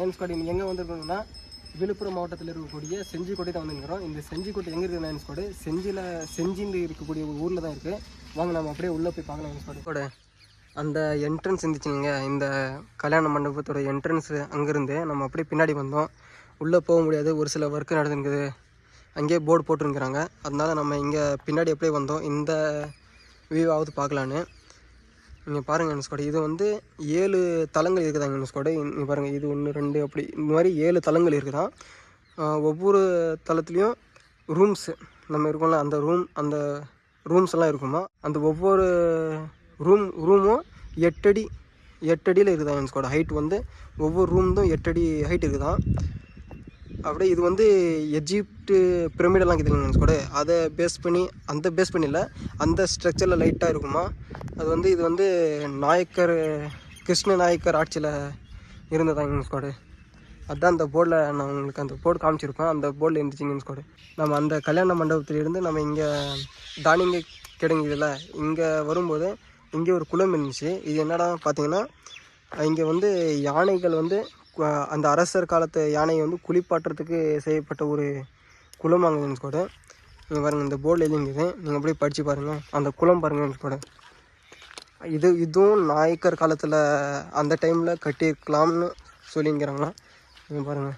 ஏன் ஸ்குவாட் நீங்கள் எங்கே வந்துருக்கோம்னா விழுப்புரம் மாவட்டத்தில் இருக்கக்கூடிய செஞ்சிக்கோட்டை தான் வந்துருக்கிறோம். இந்த செஞ்சிக்கோட்டை எங்கே இருக்குது ஏன் ஸ்குவாட் செஞ்சின்னு இருக்கக்கூடிய ஒரு ஊரில் தான் இருக்குது. வாங்க நம்ம அப்படியே உள்ளே போய் பார்க்கலாம் ஏன் ஸ்குவாட். அந்த என்ட்ரன்ஸ் இருந்துச்சுங்க, இந்த கல்யாண மண்டபத்தோட என்ட்ரன்ஸு அங்கேருந்து நம்ம அப்படியே பின்னாடி வந்தோம். உள்ளே போக முடியாது, ஒரு சில ஒர்க்கு நடந்துருக்குது, அங்கேயே போர்டு போட்டுருக்குறாங்க. அதனால நம்ம இங்கே பின்னாடி அப்படியே வந்தோம் இந்த வியூவாவது பார்க்கலான்னு. இங்கே பாருங்கள் ஸ்குவாட், இது வந்து 7 தளங்கள் இருக்குதாங்க ஸ்குவாட். இங்கே பாருங்கள், இது 1 2 அப்படி இந்த மாதிரி 7 தளங்கள் இருக்குதான். ஒவ்வொரு தளத்துலேயும் ரூம்ஸு நம்ம இருக்கோம்ல, அந்த ரூம்ஸ் எல்லாம் இருக்குமா. அந்த ஒவ்வொரு ரூமும் 8 அடியில் இருக்குதான் ஸ்குவாட். ஹைட் வந்து ஒவ்வொரு ரூம்தும் 8 அடி ஹைட் இருக்குதான். அப்படியே இது வந்து எஜிப்டு பிரமிடெல்லாம் இருக்குதுங்க கூட, அதை பேஸ் பண்ணி இல்லை, அந்த ஸ்ட்ரக்சரில் லைட்டாக இருக்குமா. அது வந்து இது வந்து கிருஷ்ண நாயக்கர் ஆட்சியில் இருந்ததாங்க ஸ்குவாடு. அதுதான் அந்த போர்டில் நான் உங்களுக்கு அந்த போர்டு காமிச்சிருப்பேன், அந்த போர்டில் இருந்துச்சுங்க ஸ்குவாடு. நம்ம அந்த கல்யாண மண்டபத்திலேருந்து நம்ம இங்கே தானியங்க கிடங்குதில்ல, இங்கே வரும்போது இங்கே ஒரு குளம் இருந்துச்சு. இது என்னடா பார்த்தீங்கன்னா, இங்கே வந்து யானைகள் வந்து அந்த அரசர் காலத்து யானையை வந்து குளிப்பாட்டுறதுக்கு செய்யப்பட்ட ஒரு குளமாங்க கூட. நீங்கள் பாருங்கள், இந்த போர்டில் எழுதிங்குது, நீங்கள் அப்படியே படித்து பாருங்கள். அந்த குளம் பாருங்கள் கூட, இதுவும் நாயக்கர் காலத்தில் அந்த டைமில் கட்டியிருக்கலாம்னு சொல்லிங்கிறாங்களா. நீங்கள் பாருங்கள்,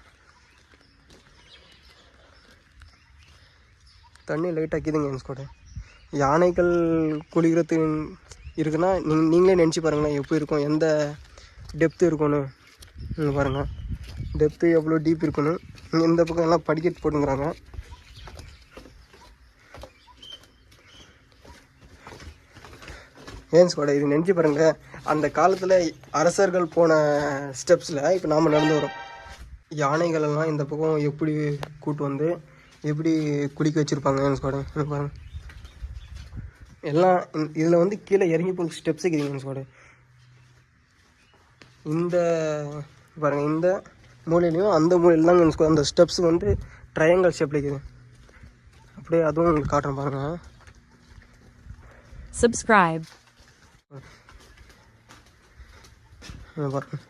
தண்ணி லைட்டாக இருக்குதுங்க கூட. யானைகள் குளிக்கிறது இருக்குன்னா நீங்களே நினச்சி பாருங்களேன் எப்படி இருக்கும், எந்த டெப்த்து இருக்குன்னு. நீங்கள் பாருங்கள், டெப்த்து எவ்வளோ டீப் இருக்குன்னு. இந்த பக்கம் எல்லாம் படிக்கட்டு போட்டுங்கிறாங்க. ஏன் ஸ்குவாட், இது நினச்சி பாருங்கள், அந்த காலத்தில் அரசர்கள் போன ஸ்டெப்ஸில் இப்போ நாம் நடந்து வரோம். யானைகளெல்லாம் இந்த பக்கம் எப்படி கூட்டு வந்து எப்படி குளிக்க வச்சுருப்பாங்க ஏன் ஸ்குவாட். பாருங்கள், எல்லாம் இதில் வந்து கீழே இறங்கி போகிற ஸ்டெப்ஸ் இருக்குதுங்க ஸ்குவாட். இந்த பாருங்கள், இந்த மூலையிலையும் அந்த மூலையில் தாங்க அந்த ஸ்டெப்ஸ் வந்து ட்ரையாங்கிள் ஷேப்பில் இருக்குது. அப்படியே அதுவும் உங்களுக்கு காட்டுறேன் பாருங்கள். Subscribe. பாருங்கள்.